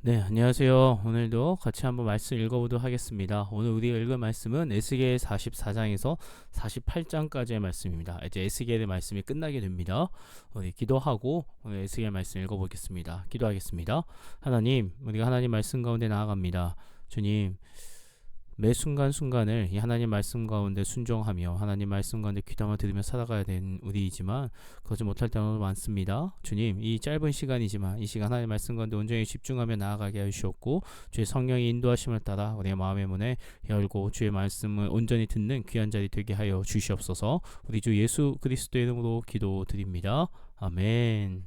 네, 안녕하세요. 오늘도 같이 한번 말씀 읽어보도록 하겠습니다. 오늘 우리가 읽을 말씀은 에스겔 44장에서 48장까지의 말씀입니다. 이제 에스겔의 말씀이 끝나게 됩니다. 우리 기도하고 오늘 에스겔 말씀 읽어보겠습니다. 기도하겠습니다. 하나님, 우리가 하나님 말씀 가운데 나아갑니다. 주님, 매 순간순간을 이 하나님 말씀 가운데 순종하며 하나님 말씀 가운데 귀담아 들으며 살아가야 되는 우리이지만 그러지 못할 때가 많습니다. 주님, 이 짧은 시간이지만 이 시간 하나님 말씀 가운데 온전히 집중하며 나아가게 하시옵고 주의 성령의 인도하심을 따라 우리의 마음의 문에 열고 주의 말씀을 온전히 듣는 귀한 자리 되게 하여 주시옵소서. 우리 주 예수 그리스도의 이름으로 기도드립니다. 아멘.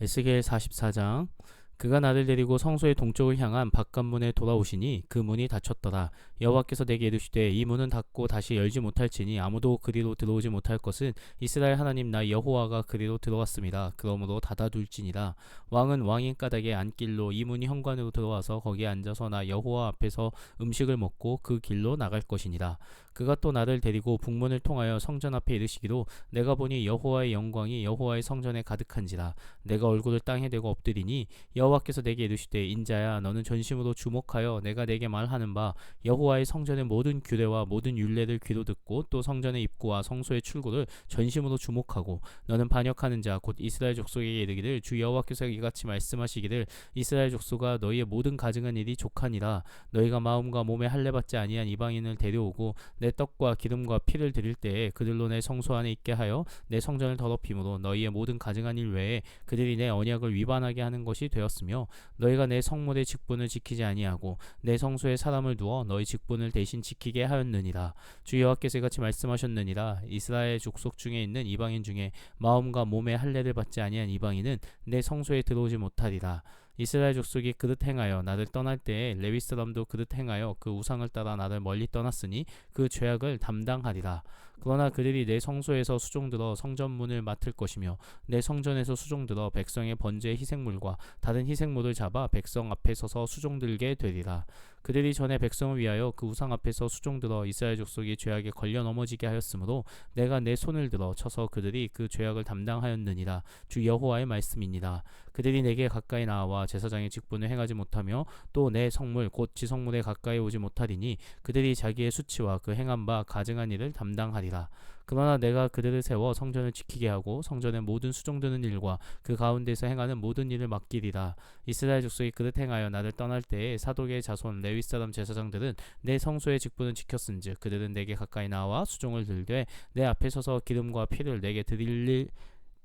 에스겔 44장. 그가 나를 데리고 성소의 동쪽을 향한 바깥문에 돌아오시니 그 문이 닫혔더라. 여호와께서 내게 이르시되 이 문은 닫고 다시 열지 못할지니 아무도 그리로 들어오지 못할 것은 이스라엘 하나님 나 여호와가 그리로 들어왔습니다. 그러므로 닫아둘지니라. 왕은 왕인 까닭에 안길로 이 문이 현관으로 들어와서 거기에 앉아서 나 여호와 앞에서 음식을 먹고 그 길로 나갈 것이니라. 그가 또 나를 데리고 북문을 통하여 성전 앞에 이르시기로 내가 보니 여호와의 영광이 여호와의 성전에 가득한지라. 내가 얼굴을 땅에 대고 엎드리니 여호와께서 내게 이르시되 인자야 너는 전심으로 주목하여 내가 내게 말하는 바 여호와의 성전의 모든 규례와 모든 율례를 귀로 듣고 또 성전의 입구와 성소의 출구를 전심으로 주목하고 너는 반역하는 자 곧 이스라엘 족속에게 이르기를 주 여호와께서 이같이 말씀하시기를 이스라엘 족속아 너희의 모든 가증한 일이 족하니라. 너희가 마음과 몸에 할례 받지 아니한 이방인을 데려오고 내 떡과 기름과 피를 드릴 때에 그들로 내 성소 안에 있게 하여 내 성전을 더럽힘으로 너희의 모든 가증한 일 외에 그들이 내 언약을 위반하게 하는 것이 되었으며 너희가 내 성물의 직분을 지키지 아니하고 내 성소에 사람을 두어 너희 직분을 대신 지키게 하였느니라. 주 여호와께서 이같이 말씀하셨느니라. 이스라엘 족속 중에 있는 이방인 중에 마음과 몸에 할례를 받지 아니한 이방인은 내 성소에 들어오지 못하리라. 이스라엘 족속이 그릇 행하여 나를 떠날 때에 레위 사람도 그릇 행하여 그 우상을 따라 나를 멀리 떠났으니 그 죄악을 담당하리라. 그러나 그들이 내 성소에서 수종들어 성전문을 맡을 것이며 내 성전에서 수종들어 백성의 번제의 희생물과 다른 희생물을 잡아 백성 앞에 서서 수종들게 되리라. 그들이 전에 백성을 위하여 그 우상 앞에서 수종들어 이스라엘 족속이 죄악에 걸려 넘어지게 하였으므로 내가 내 손을 들어 쳐서 그들이 그 죄악을 담당하였느니라. 주 여호와의 말씀이니라. 그들이 내게 가까이 나와 제사장의 직분을 행하지 못하며 또 내 성물 곧 지성물에 가까이 오지 못하리니 그들이 자기의 수치와 그 행한 바 가증한 일을 담당하리라. 그러나 내가 그들을 세워 성전을 지키게 하고 성전의 모든 수종드는 일과 그 가운데서 행하는 모든 일을 맡기리라. 이스라엘 족속이 그릇 행하여 나를 떠날 때에 사독의 자손 레위 사람 제사장들은 내 성소의 직분을 지켰은즉 그들은 내게 가까이 나와 수종을 들되 내 앞에 서서 기름과 피를 내게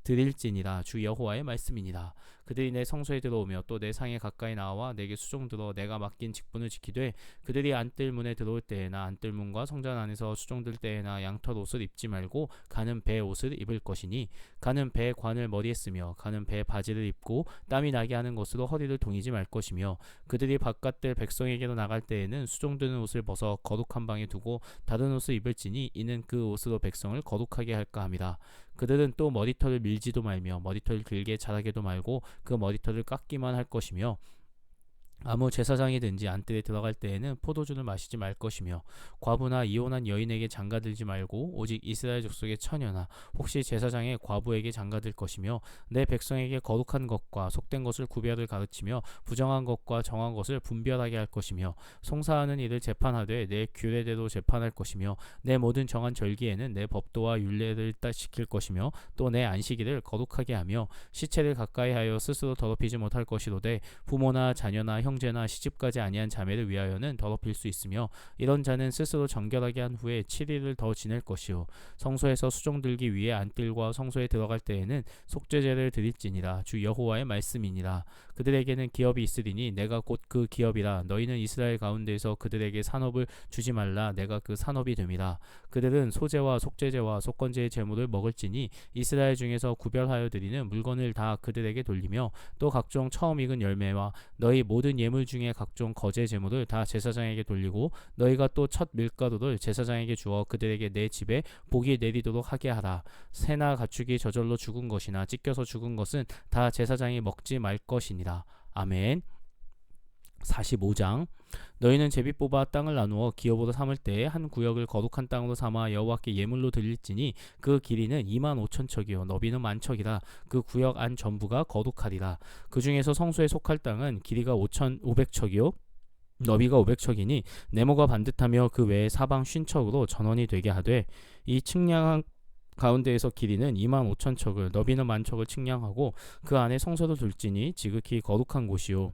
드릴지니라. 주 여호와의 말씀이니라. 그들이 내 성소에 들어오며 또 내 상에 가까이 나와 내게 수종들어 내가 맡긴 직분을 지키되 그들이 안뜰 문에 들어올 때에나 안뜰 문과 성전 안에서 수종들 때에나 양털 옷을 입지 말고 가는 배 옷을 입을 것이니 가는 배 관을 머리에 쓰며 가는 배 바지를 입고 땀이 나게 하는 것으로 허리를 동이지 말 것이며 그들이 바깥들 백성에게로 나갈 때에는 수종드는 옷을 벗어 거룩한 방에 두고 다른 옷을 입을지니 이는 그 옷으로 백성을 거룩하게 할까 함이라. 그들은 또 머리털을 밀지도 말며 머리털을 길게 자라게도 말고 그 머리털을 깎기만 할 것이며 아무 제사장이든지 안뜰에 들어갈 때에는 포도주를 마시지 말 것이며 과부나 이혼한 여인에게 장가들지 말고 오직 이스라엘 족속의 처녀나 혹시 제사장의 과부에게 장가들 것이며 내 백성에게 거룩한 것과 속된 것을 구별을 가르치며 부정한 것과 정한 것을 분별하게 할 것이며 송사하는 일을 재판하되 내 규례대로 재판할 것이며 내 모든 정한 절기에는 내 법도와 율례를 지킬 것이며 또 내 안식일을 거룩하게 하며 시체를 가까이 하여 스스로 더럽히지 못할 것이로되 부모나 자녀나 형제나 시집가지 아니한 자매를 위하여는 더럽힐 수 있으며 이런 자는 스스로 정결하게 한 후에 7일을 더 지낼 것이요 성소에서 수종들기 위해 안뜰과 성소에 들어갈 때에는 속죄제를 드릴지니라. 주 여호와의 말씀이니라. 그들에게는 기업이 있으리니 내가 곧 그 기업이라. 너희는 이스라엘 가운데에서 그들에게 산업을 주지 말라. 내가 그 산업이 됨이라. 그들은 소제와 속죄제와 속건제의 제물을 먹을지니 이스라엘 중에서 구별하여 드리는 물건을 다 그들에게 돌리며 또 각종 처음 익은 열매와 너희 모든 예물 중에 각종 거제 제물을 다 제사장에게 돌리고 너희가 또 첫 밀가루를 제사장에게 주어 그들에게 내 집에 복이 내리도록 하게 하라. 새나 가축이 저절로 죽은 것이나 찢겨서 죽은 것은 다 제사장이 먹지 말 것이니라. 아멘. 45장 너희는 제비 뽑아 땅을 나누어 기업으로 삼을 때에 한 구역을 거룩한 땅으로 삼아 여호와께 예물로 드릴지니 그 길이는 2만 5천 척이요 너비는 만 척이라. 그 구역 안 전부가 거룩하리라. 그 중에서 성소에 속할 땅은 길이가 5,500척이요 너비가 500척이니 네모가 반듯하며 그 외에 사방 50척으로 전원이 되게 하되 이 측량한 가운데에서 길이는 2만 5천 척을 너비는 만 척을 측량하고 그 안에 성소도 둘지니 지극히 거룩한 곳이요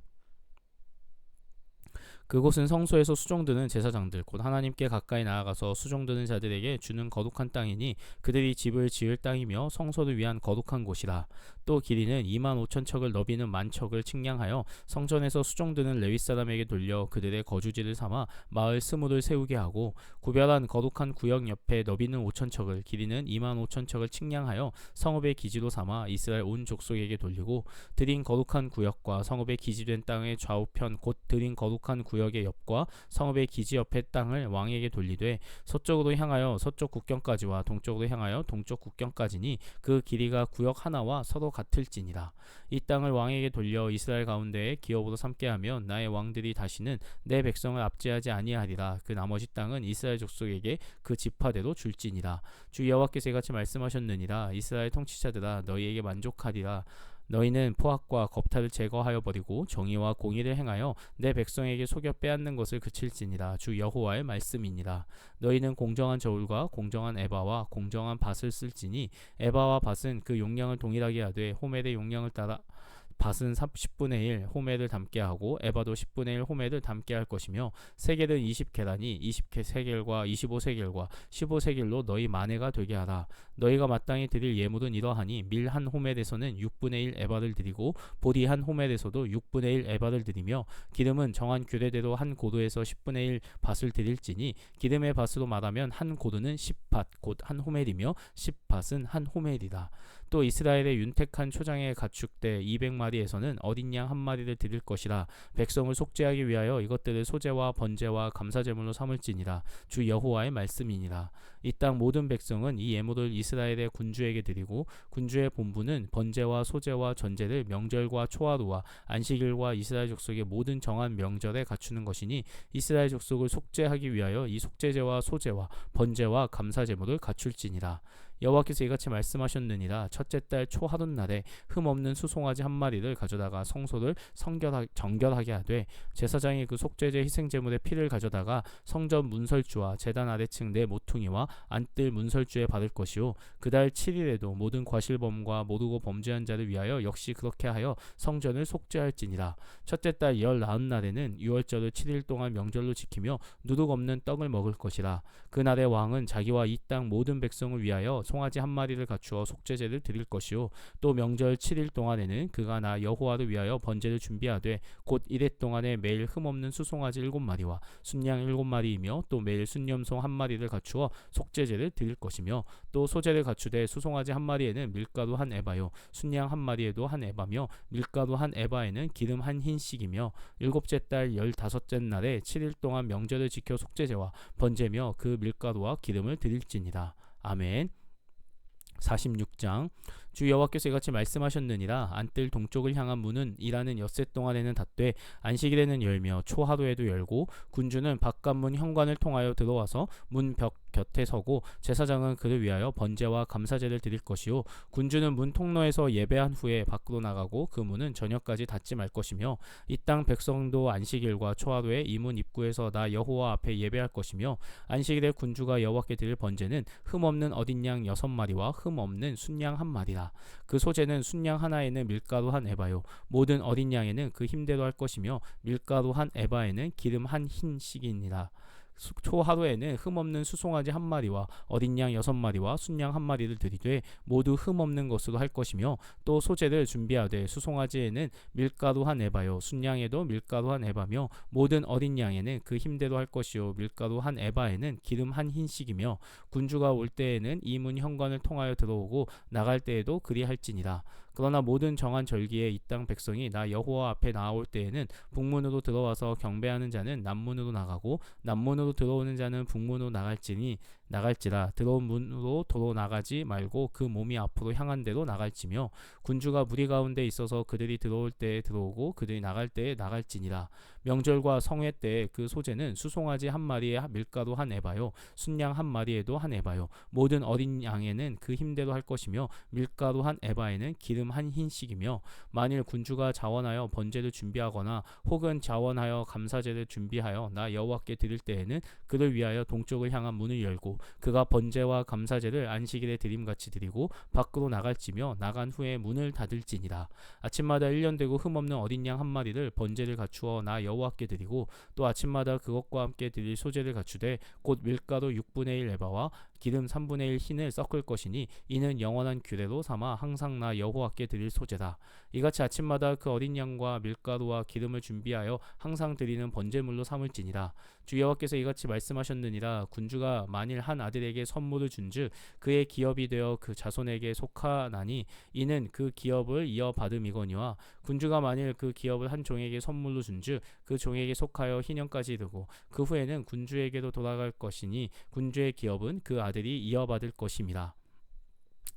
그곳은 성소에서 수종드는 제사장들 곧 하나님께 가까이 나아가서 수종드는 자들에게 주는 거룩한 땅이니 그들이 집을 지을 땅이며 성소를 위한 거룩한 곳이라. 또 길이는 2만 5천 척을 너비는 만 척을 측량하여 성전에서 수종드는 레위 사람에게 돌려 그들의 거주지를 삼아 마을 스무를 세우게 하고 구별한 거룩한 구역 옆에 너비는 5천 척을 길이는 2만 5천 척을 측량하여 성읍의 기지로 삼아 이스라엘 온 족속에게 돌리고 드린 거룩한 구역과 성읍의 기지된 땅의 좌우편 곧 드린 거룩한 구역의 옆과 성읍의 기지 옆의 땅을 왕에게 돌리되 서쪽으로 향하여 서쪽 국경까지와 동쪽으로 향하여 동쪽 국경까지니 그 길이가 구역 하나와 서로 같을지니라. 이 땅을 왕에게 돌려 이스라엘 가운데에 기업으로 삼게 하면 나의 왕들이 다시는 내 백성을 압제하지 아니하리라. 그 나머지 땅은 이스라엘 족속에게 그 지파대로 줄지니라. 주 여호와께서 이같이 말씀하셨느니라. 이스라엘 통치자들아 너희에게 만족하리라. 너희는 포악과 겁탈을 제거하여 버리고 정의와 공의를 행하여 내 백성에게 속여 빼앗는 것을 그칠지니라. 주 여호와의 말씀이니라. 너희는 공정한 저울과 공정한 에바와 공정한 밭을 쓸지니 에바와 밭은 그 용량을 동일하게 하되 호멜의 용량을 따라 밭은 10분의 1 호멜을 담게 하고 에바도 10분의 1 호멜을 담게 할 것이며 세겔은 20계란이 20세겔과 25세겔과 15세겔로 너희 만회가 되게 하라. 너희가 마땅히 드릴 예물은 이러하니 밀 한 호멜에서는 6분의 1 에바를 드리고 보리 한 호멜에서도 6분의 1 에바를 드리며 기름은 정한 규례대로 한 고도에서 10분의 1 밭을 드릴지니 기름의 밭으로 말하면 한 고도는 10밭 곧 한 호멜이며 10밭은 한 호멜이다. 또 이스라엘의 윤택한 초장에 가축대 200마리에서는 어린 양 한 마리를 드릴 것이라. 백성을 속죄하기 위하여 이것들을 소제와 번제와 감사제물로 삼을지니라. 주 여호와의 말씀이니라. 이 땅 모든 백성은 이 예물을 이스라엘의 군주에게 드리고 군주의 본부는 번제와 소제와 전제를 명절과 초하루와 안식일과 이스라엘 족속의 모든 정한 명절에 갖추는 것이니 이스라엘 족속을 속죄하기 위하여 이 속죄제와 소제와 번제와 감사제물을 갖출지니라. 여호와께서 이같이 말씀하셨느니라. 첫째 달 초하룻날에 흠없는 수송아지 한 마리를 가져다가 성소를 정결하게 하되 제사장이 그 속죄제 희생제물의 피를 가져다가 성전 문설주와 제단 아래층 네 모퉁이와 안뜰 문설주에 바를 것이요 그달 7일에도 모든 과실범과 모르고 범죄한 자를 위하여 역시 그렇게 하여 성전을 속죄할지니라. 첫째 달 19날에는 유월절을 7일 동안 명절로 지키며 누룩 없는 떡을 먹을 것이라. 그날의 왕은 자기와 이 땅 모든 백성을 위하여 송아지 한 마리를 갖추어 속죄제를 드릴 것이요 또 명절 7일 동안에는 그가 나 여호와를 위하여 번제를 준비하되 곧 이래 동안에 매일 흠없는 수송아지 7마리와 순양 7마리이며 또 매일 순염소 한 마리를 갖추어 속죄제를 드릴 것이며 또 소제를 갖추되 수송아지 한 마리에는 밀가루 한 에바요 순양 한 마리에도 한 에바며 밀가루 한 에바에는 기름 한 흰씩이며 일곱째 달 15째 날에 7일 동안 명절을 지켜 속죄제와 번제며 그 밀가루와 기름을 드릴지니라. 아멘. 46장 주 여호와께서 이같이 말씀하셨느니라. 안뜰 동쪽을 향한 문은 일하는 엿새 동안에는 닫되 안식일에는 열며 초하루에도 열고 군주는 바깥문 현관을 통하여 들어와서 문 벽 곁에 서고 제사장은 그를 위하여 번제와 감사제를 드릴 것이요 군주는 문 통로에서 예배한 후에 밖으로 나가고 그 문은 저녁까지 닫지 말 것이며 이 땅 백성도 안식일과 초하루에 이 문 입구에서 나 여호와 앞에 예배할 것이며 안식일에 군주가 여호와께 드릴 번제는 흠없는 어린 양 6마리와 흠없는 순양 한 마리라. 그 소제는 순양 하나에는 밀가루 한 에바요 모든 어린 양에는 그 힘대로 할 것이며 밀가루 한 에바에는 기름 한 흰씩이니라. 초하루에는 흠없는 수송아지 한 마리와 어린 양 6마리와 순양 한 마리를 드리되 모두 흠없는 것으로 할 것이며 또 소제를 준비하되 수송아지에는 밀가루 한 에바요 순양에도 밀가루 한 에바며 모든 어린 양에는 그 힘대로 할 것이요 밀가루 한 에바에는 기름 한 흰씩이며 군주가 올 때에는 이 문 현관을 통하여 들어오고 나갈 때에도 그리할지니라. 그러나 모든 정한 절기에 이 땅 백성이 나 여호와 앞에 나아올 때에는 북문으로 들어와서 경배하는 자는 남문으로 나가고 남문으로 들어오는 자는 북문으로 나갈지니 나갈지라. 들어온 문으로 도로 나가지 말고 그 몸이 앞으로 향한 대로 나갈지며 군주가 무리 가운데 있어서 그들이 들어올 때에 들어오고 그들이 나갈 때에 나갈지니라. 명절과 성회 때에 그 소재는 수송아지 한 마리에 밀가루 한 에바요 순양 한 마리에도 한 에바요 모든 어린 양에는 그 힘대로 할 것이며 밀가루 한 에바에는 기름 한 흰씩이며 만일 군주가 자원하여 번제를 준비하거나 혹은 자원하여 감사제를 준비하여 나 여호와께 드릴 때에는 그를 위하여 동쪽을 향한 문을 열고 그가 번제와 감사제를 안식일에 드림같이 드리고 밖으로 나갈지며 나간 후에 문을 닫을지니라. 아침마다 1년 되고 흠없는 어린 양 한 마리를 번제를 갖추어 나 여호와께 드리고 또 아침마다 그것과 함께 드릴 소제를 갖추되 곧 밀가루 6분의 1 에바와 기름 3분의 1 흰을 섞을 것이니 이는 영원한 규례로 삼아 항상 나 여호와께 드릴 소제다. 이같이 아침마다 그 어린 양과 밀가루와 기름을 준비하여 항상 드리는 번제물로 삼을지니라. 주 여호와께서 이같이 말씀하셨느니라. 군주가 만일 한 아들에게 선물을 준즉 그의 기업이 되어 그 자손에게 속하나니 이는 그 기업을 이어받음이거니와 군주가 만일 그 기업을 한 종에게 선물로 준즉 그 종에게 속하여 희년까지 이르고 그 후에는 군주에게로 돌아갈 것이니 군주의 기업은 그 아들이 이어받을 것임이라.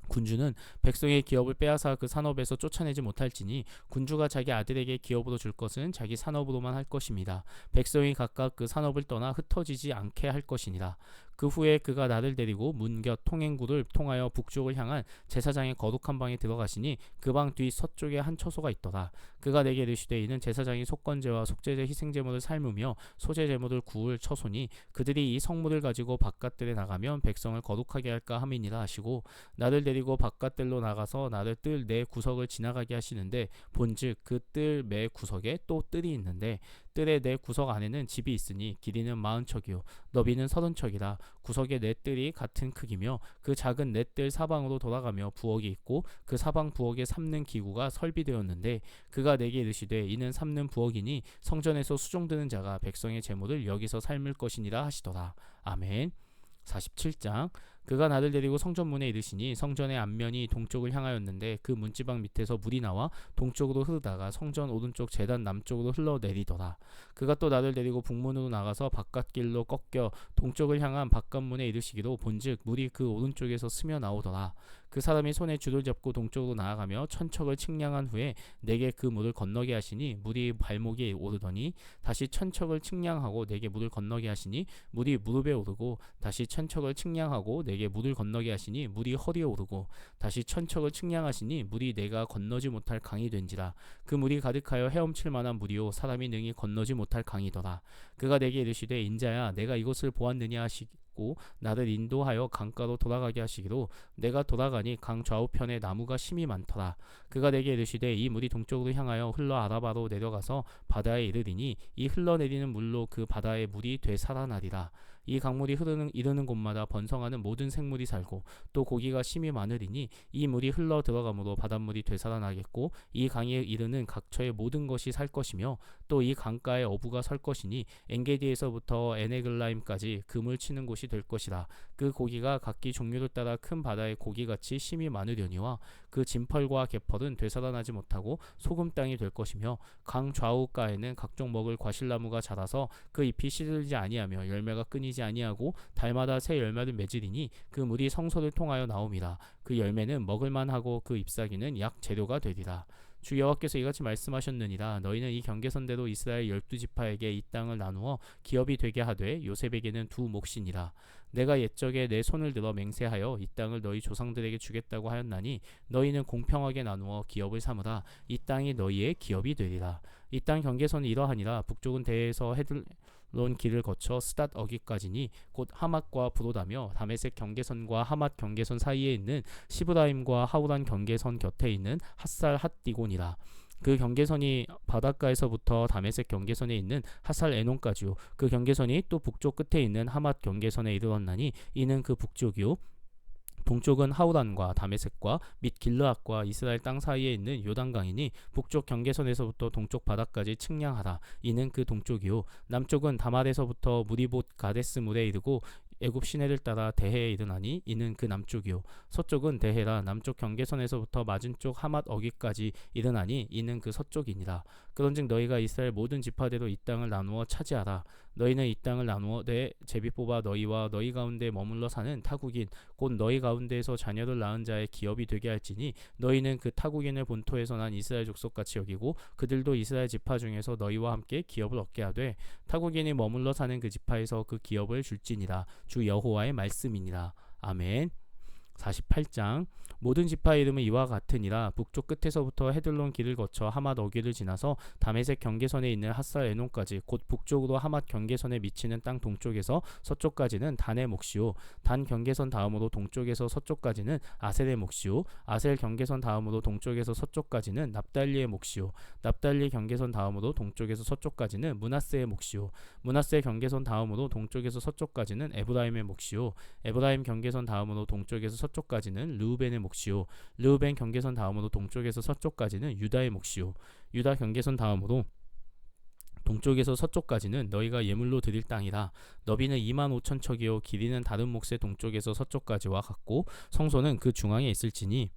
군주는 백성의 기업을 빼앗아 그 산업에서 쫓아내지 못할지니 군주가 자기 아들에게 기업으로 줄 것은 자기 산업으로만 할 것입니다. 백성이 각각 그 산업을 떠나 흩어지지 않게 할 것이니라. 그 후에 그가 나를 데리고 문곁 통행구를 통하여 북쪽을 향한 제사장의 거룩한 방에 들어가시니 그 방 뒤 서쪽에 한 처소가 있더라. 그가 내게 이르시되 이는 제사장이 속건제와 속죄제 희생제물을 삶으며 소제제물을 구울 처소니 그들이 이 성물을 가지고 바깥들에 나가면 백성을 거룩하게 할까 함이니라 하시고 나를 데리고 바깥들로 나가서 나를 뜰 네 구석을 지나가게 하시는데 본즉 그 뜰 매 구석에 또 뜰이 있는데 뜰의 네 구석 안에는 집이 있으니 길이는 40척이요 너비는 30척이라. 구석의 네 뜰이 같은 크기며 그 작은 네 뜰 사방으로 돌아가며 부엌이 있고 그 사방 부엌에 삶는 기구가 설비되었는데 그가 내게 이르시되 이는 삶는 부엌이니 성전에서 수종드는 자가 백성의 제물을 여기서 삶을 것이니라 하시더라. 아멘. 47장. 그가 나를 데리고 성전문에 이르시니 성전의 앞면이 동쪽을 향하였는데 그 문지방 밑에서 물이 나와 동쪽으로 흐르다가 성전 오른쪽 제단 남쪽으로 흘러내리더라. 그가 또 나를 데리고 북문으로 나가서 바깥길로 꺾여 동쪽을 향한 바깥문에 이르시기로 본즉 물이 그 오른쪽에서 스며 나오더라. 그 사람이 손에 줄을 잡고 동쪽으로 나아가며 천척을 측량한 후에 내게 그 물을 건너게 하시니 물이 발목에 오르더니 다시 천척을 측량하고 내게 물을 건너게 하시니 물이 무릎에 오르고 다시 천척을 측량하고 내게 물을 건너게 하시니 물이 허리에 오르고 다시 천척을 측량하시니 물이 내가 건너지 못할 강이 된지라. 그 물이 가득하여 헤엄칠 만한 물이요 사람이 능히 건너지 못할 강이더라. 그가 내게 이르시되 인자야 내가 이것을 보았느냐 하시고 나를 인도하여 강가로 돌아가게 하시기로 내가 돌아가니 강 좌우편에 나무가 심이 많더라. 그가 내게 이르시되 이 물이 동쪽으로 향하여 흘러 아라바로 내려가서 바다에 이르리니 이 흘러내리는 물로 그 바다의 물이 되살아나리라. 이 강물이 이르는 곳마다 번성하는 모든 생물이 살고 또 고기가 심이 많으리니 이 물이 흘러 들어가므로 바닷물이 되살아나겠고 이 강에 이르는 각처의 모든 것이 살 것이며 또 이 강가에 어부가 설 것이니 엔게디에서부터 에네글라임까지 금을 치는 곳이 될 것이라. 그 고기가 각기 종류를 따라 큰 바다의 고기같이 심이 많으려니와 그 진펄과 개펄은 되살아나지 못하고 소금 땅이 될 것이며 강 좌우가에는 각종 먹을 과실나무가 자라서 그 잎이 시들지 아니하며 열매가 끊이지 아니하고 달마다 새 열매를 맺으리니 그 물이 성소를 통하여 나옴이라. 그 열매는 먹을만하고 그 잎사귀는 약 재료가 되리라. 주 여호와께서 이같이 말씀하셨느니라. 너희는 이 경계선대로 이스라엘 12지파에게 이 땅을 나누어 기업이 되게 하되 요셉에게는 두 몫이니라. 내가 옛적에 내 손을 들어 맹세하여 이 땅을 너희 조상들에게 주겠다고 하였나니 너희는 공평하게 나누어 기업을 삼으라. 이 땅이 너희의 기업이 되리라. 이 땅 경계선이 이러하니라. 북쪽은 대에서 헤들론 길을 거쳐 스닷 어기까지니 곧 하맛과 브로다며 다메섹 경계선과 하맛 경계선 사이에 있는 시브라임과 하우란 경계선 곁에 있는 핫살 핫디곤이라. 그 경계선이 바닷가에서부터 다메섹 경계선에 있는 핫살 에논까지요. 그 경계선이 또 북쪽 끝에 있는 하맛 경계선에 이르렀나니 이는 그 북쪽이요. 동쪽은 하우란과 다메섹과 및 길르앗과 이스라엘 땅 사이에 있는 요단강이니 북쪽 경계선에서부터 동쪽 바다까지 측량하라. 이는 그 동쪽이요. 남쪽은 다말에서부터 무리봇 가데스 물에 이르고 애굽 시내를 따라 대해에 이르나니 이는 그 남쪽이요. 서쪽은 대해라. 남쪽 경계선에서부터 맞은쪽 하맛 어기까지 이르나니 이는 그 서쪽이니라. 그런즉 너희가 이스라엘 모든 지파대로 이 땅을 나누어 차지하라. 너희는 이 땅을 나누어 내 제비 뽑아 너희와 너희 가운데 머물러 사는 타국인 곧 너희 가운데에서 자녀를 낳은 자의 기업이 되게 할지니 너희는 그 타국인을 본토에서 난 이스라엘 족속같이 여기고 그들도 이스라엘 지파 중에서 너희와 함께 기업을 얻게 하되 타국인이 머물러 사는 그 지파에서 그 기업을 줄지니라. 주 여호와의 말씀이니라. 아멘. 48장 모든 지파 이름은 이와 같으니라. 북쪽 끝에서부터 헤들론 길을 거쳐 하맛 어귀를 지나서 다메섹 경계선에 있는 핫살 에논까지 곧 북쪽으로 하맛 경계선에 미치는 땅 동쪽에서 서쪽까지는 단의 몫이요 단 경계선 다음으로 동쪽에서 서쪽까지는 아셀의 몫이요 아셀 경계선 다음으로 동쪽에서 서쪽까지는 납달리의 몫이요 납달리 경계선 다음으로 동쪽에서 서쪽까지는 므낫세의 몫이요 므낫세 경계선 다음으로 동쪽에서 서쪽까지는 에브라임의 몫이요 에브라임 경계선 다음으로 동쪽에서 서쪽까지는 르우벤의 몫이요 르우벤 경계선 다음으로 동쪽에서 서쪽까지는 유다의 몫이요 유다 경계선 다음으로 동쪽에서 서쪽까지는 너희가 예물로 드릴 땅이라. 너비는 25,000척이요 길이는 다른 몫의 동쪽에서 서쪽까지와 같고 성소는 그 중앙에 있을지니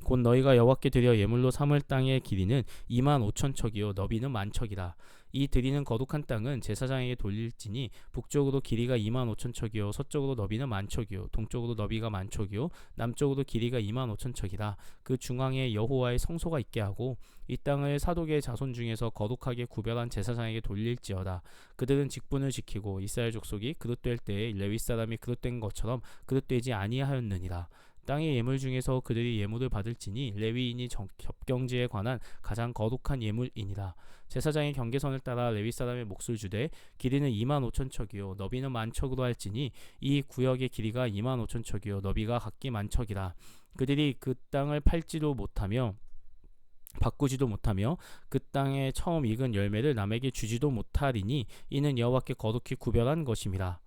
곧 너희가 여호와께 드려 예물로 삼을 땅의 길이는 25,000척이요 너비는 10,000척이라. 이 드리는 거룩한 땅은 제사장에게 돌릴지니 북쪽으로 길이가 25,000척이요 서쪽으로 너비는 10,000척이요 동쪽으로 너비가 10,000척이요 남쪽으로 길이가 25,000척이라. 그 중앙에 여호와의 성소가 있게 하고 이 땅을 사독의 자손 중에서 거룩하게 구별한 제사장에게 돌릴지어다. 그들은 직분을 지키고 이스라엘 족속이 그릇될 때에 레위 사람이 그릇된 것처럼 그릇되지 아니하였느니라. 땅의 예물 중에서 그들이 예물을 받을지니 레위인이 접경지에 관한 가장 거룩한 예물이니라. 제사장의 경계선을 따라 레위 사람의 몫을 주되 길이는 25,000척이요 너비는 10,000척으로 할지니 이 구역의 길이가 25,000척이요 너비가 각기 10,000척이라. 그들이 그 땅을 팔지도 못하며 바꾸지도 못하며 그 땅에 처음 익은 열매를 남에게 주지도 못하리니 이는 여호와께 거룩히 구별한 것임이라.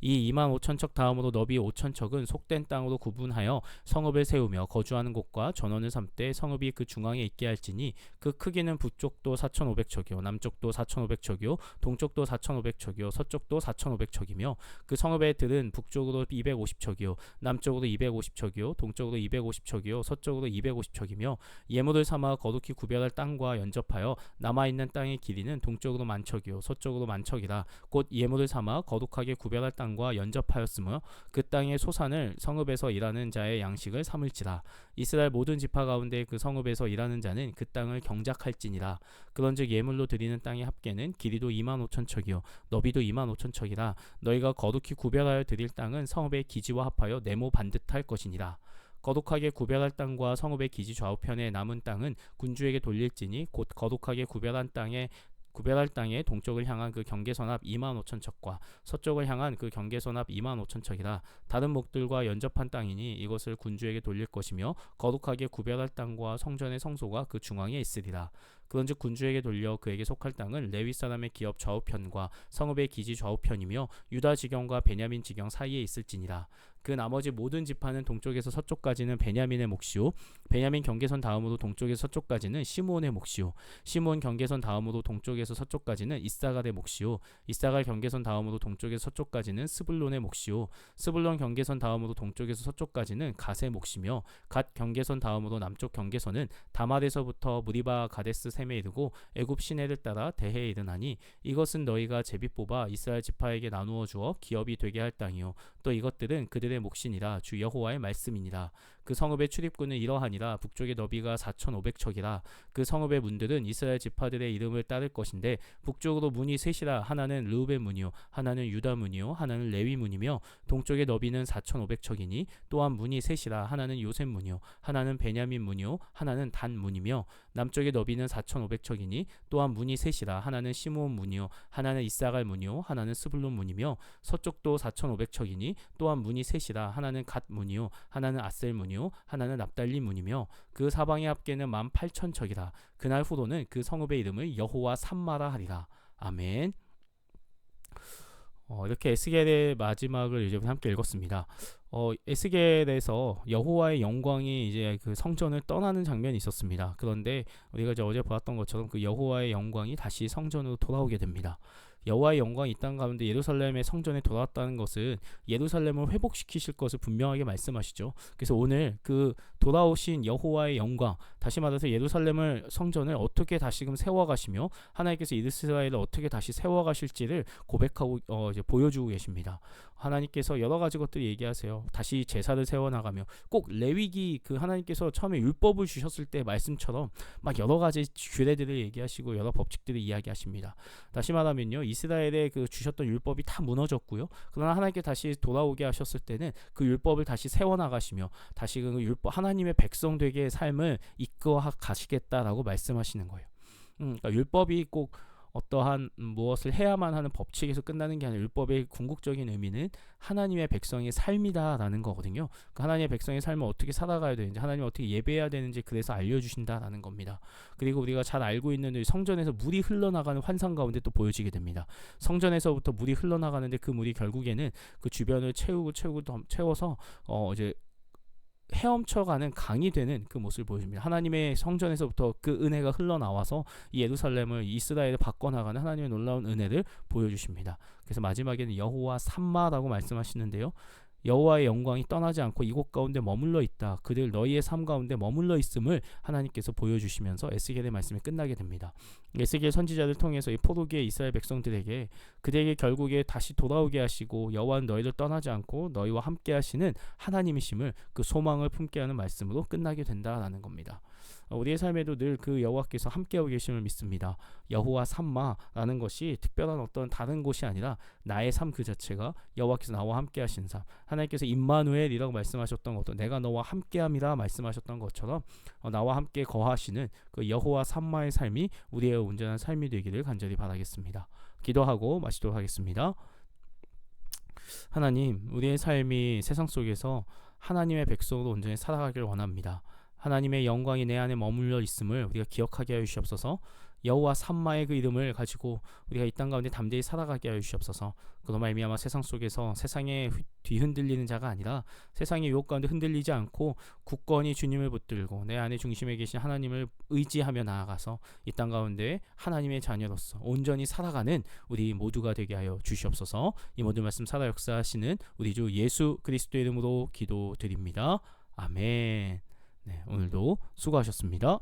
이 25,000척 다음으로 너비 5,000척은 속된 땅으로 구분하여 성읍을 세우며 거주하는 곳과 전원을 삼되 성읍이 그 중앙에 있게 할지니 그 크기는 북쪽도 4,500척이요 남쪽도 4,500척이요 동쪽도 4,500척이요 서쪽도 4,500척이며 그 성읍의 들은 북쪽으로 250척이요 남쪽으로 250척이요 동쪽으로 250척이요 서쪽으로 250척이며 예물을 삼아 거룩히 구별할 땅과 연접하여 남아있는 땅의 길이는 동쪽으로 10,000척이요 서쪽으로 10,000척이라. 곧 예물을 삼아 거룩하게 구별할 땅 과 연접하였으며 그 땅의 소산을 성읍에서 일하는 자의 양식을 삼을지라. 이스라엘 모든 지파 가운데 그 성읍에서 일하는 자는 그 땅을 경작할지니라. 그런즉 예물로 드리는 땅의 합계는 길이도 25,000척이요 너비도 25,000척이라. 너희가 거룩히 구별하여 드릴 땅은 성읍의 기지와 합하여 네모 반듯할 것이니라. 거룩하게 구별할 땅과 성읍의 기지 좌우편에 남은 땅은 군주에게 돌릴지니 곧 거룩하게 구별할 땅의 동쪽을 향한 그 경계선 앞 25,000척과 서쪽을 향한 그 경계선 앞 25,000척이라. 다른 목들과 연접한 땅이니 이것을 군주에게 돌릴 것이며 거룩하게 구별할 땅과 성전의 성소가 그 중앙에 있으리라. 그런즉 군주에게 돌려 그에게 속할 땅은 레위 사람의 기업 좌우편과 성읍의 기지 좌우편이며 유다 지경과 베냐민 지경 사이에 있을지니라. 그 나머지 모든 지파는 동쪽에서 서쪽까지는 베냐민의 몫이요 베냐민 경계선 다음으로 동쪽에서 서쪽까지는 시므온의 몫이요 시므온 경계선 다음으로 동쪽에서 서쪽까지는 이사갈의 몫이요 이사갈 경계선 다음으로 동쪽에서 서쪽까지는 스불론의 몫이요 스불론 경계선 다음으로 동쪽에서 서쪽까지는 갓의 몫이며 갓 경계선 다음으로 남쪽 경계선은 다말에서부터 무리바 가데스 셈에 이르고 애굽 시내를 따라 대해에 이르나니 이것은 너희가 제비 뽑아 이스라엘 지파에게 나누어 주어 기업이 되게 할 땅이요 또 이것들은 그들의 몫이니라. 주 여호와의 말씀이니라. 그 성읍의 출입구는 이러하니라. 북쪽의 너비가 4,500척이라. 그 성읍의 문들은 이스라엘 지파들의 이름을 따를 것인데 북쪽으로 문이 셋이라. 하나는 르우벤 문이요 하나는 유다 문이요 하나는 레위 문이며 동쪽의 너비는 4,500척이니 또한 문이 셋이라. 하나는 요셉 문이요 하나는 베냐민 문이요 하나는 단 문이며 남쪽의 너비는 4,500척이니 또한 문이 셋이라. 하나는 시므온 문이요 하나는 이사갈 문이요 하나는 스불론 문이며 서쪽도 4,500척이니 또한 문이 셋이라. 하나는 갓 문이요 하나는 아셀 문이요 하나는 납달리 문이며 그 사방의 합계는 18,000척이라. 그날 후로는 그 성읍의 이름을 여호와 삼마라 하리라. 아멘. 이렇게 에스겔의 마지막을 이제 함께 읽었습니다. 에스겔에서 여호와의 영광이 이제 그 성전을 떠나는 장면이 있었습니다. 그런데 우리가 이제 어제 보았던 것처럼 그 여호와의 영광이 다시 성전으로 돌아오게 됩니다. 여호와의 영광이 이 땅 가운데 예루살렘의 성전에 돌아왔다는 것은 예루살렘을 회복시키실 것을 분명하게 말씀하시죠. 그래서 오늘 그 돌아오신 여호와의 영광, 다시 말해서 예루살렘을 성전을 어떻게 다시금 세워가시며 하나님께서 이스라엘을 어떻게 다시 세워가실지를 고백하고 이제 보여주고 계십니다. 하나님께서 여러 가지 것들을 얘기하세요. 다시 제사를 세워나가며 꼭 레위기 그 하나님께서 처음에 율법을 주셨을 때 말씀처럼 막 여러 가지 규례들을 얘기하시고 여러 법칙들을 이야기하십니다. 다시 말하면요, 이스라엘에 그 주셨던 율법이 다 무너졌고요. 그러나 하나님께 다시 돌아오게 하셨을 때는 그 율법을 다시 세워나가시며 다시 그 율법 하나님의 백성 되게 삶을 이끌어 가시겠다라고 말씀하시는 거예요. 그러니까 율법이 꼭 어떠한 무엇을 해야만 하는 법칙에서 끝나는 게 아니라 율법의 궁극적인 의미는 하나님의 백성의 삶이다라는 거거든요. 그러니까 하나님의 백성의 삶을 어떻게 살아가야 되는지, 하나님을 어떻게 예배해야 되는지 그래서 알려주신다라는 겁니다. 그리고 우리가 잘 알고 있는 성전에서 물이 흘러나가는 환상 가운데 또 보여지게 됩니다. 성전에서부터 물이 흘러나가는데 그 물이 결국에는 그 주변을 채워서 이제 헤엄쳐가는 강이 되는 그 모습을 보여줍니다. 하나님의 성전에서부터 그 은혜가 흘러나와서 이 예루살렘을 이스라엘을 바꿔나가는 하나님의 놀라운 은혜를 보여주십니다. 그래서 마지막에는 여호와 삼마라고 말씀하시는데요. 여호와의 영광이 떠나지 않고 이곳 가운데 머물러 있다. 그들 너희의 삶 가운데 머물러 있음을 하나님께서 보여주시면서 에스겔의 말씀이 끝나게 됩니다. 에스겔 선지자를 통해서 이 포로기의 이스라엘 백성들에게 그들에게 결국에 다시 돌아오게 하시고 여호와는 너희를 떠나지 않고 너희와 함께 하시는 하나님이심을 그 소망을 품게 하는 말씀으로 끝나게 된다라는 겁니다. 우리의 삶에도 늘 그 여호와께서 함께하고 계심을 믿습니다. 여호와 삼마라는 것이 특별한 어떤 다른 곳이 아니라 나의 삶 그 자체가 여호와께서 나와 함께하신 삶, 하나님께서 임마누엘이라고 말씀하셨던 것도 내가 너와 함께함이라 말씀하셨던 것처럼 나와 함께 거하시는 그 여호와 삼마의 삶이 우리의 온전한 삶이 되기를 간절히 바라겠습니다. 기도하고 마치도록 하겠습니다. 하나님, 우리의 삶이 세상 속에서 하나님의 백성으로 온전히 살아가길 원합니다. 하나님의 영광이 내 안에 머물러 있음을 우리가 기억하게 하여 주시옵소서. 여호와 삼마의 그 이름을 가지고 우리가 이 땅 가운데 담대히 살아가게 하여 주시옵소서. 그로 말미암아 세상 속에서 세상에 뒤흔들리는 자가 아니라 세상의 유혹 가운데 흔들리지 않고 굳건히 주님을 붙들고 내 안에 중심에 계신 하나님을 의지하며 나아가서 이 땅 가운데 하나님의 자녀로서 온전히 살아가는 우리 모두가 되게 하여 주시옵소서. 이 모든 말씀 살아 역사하시는 우리 주 예수 그리스도의 이름으로 기도드립니다. 아멘. 네, 오늘도 수고하셨습니다.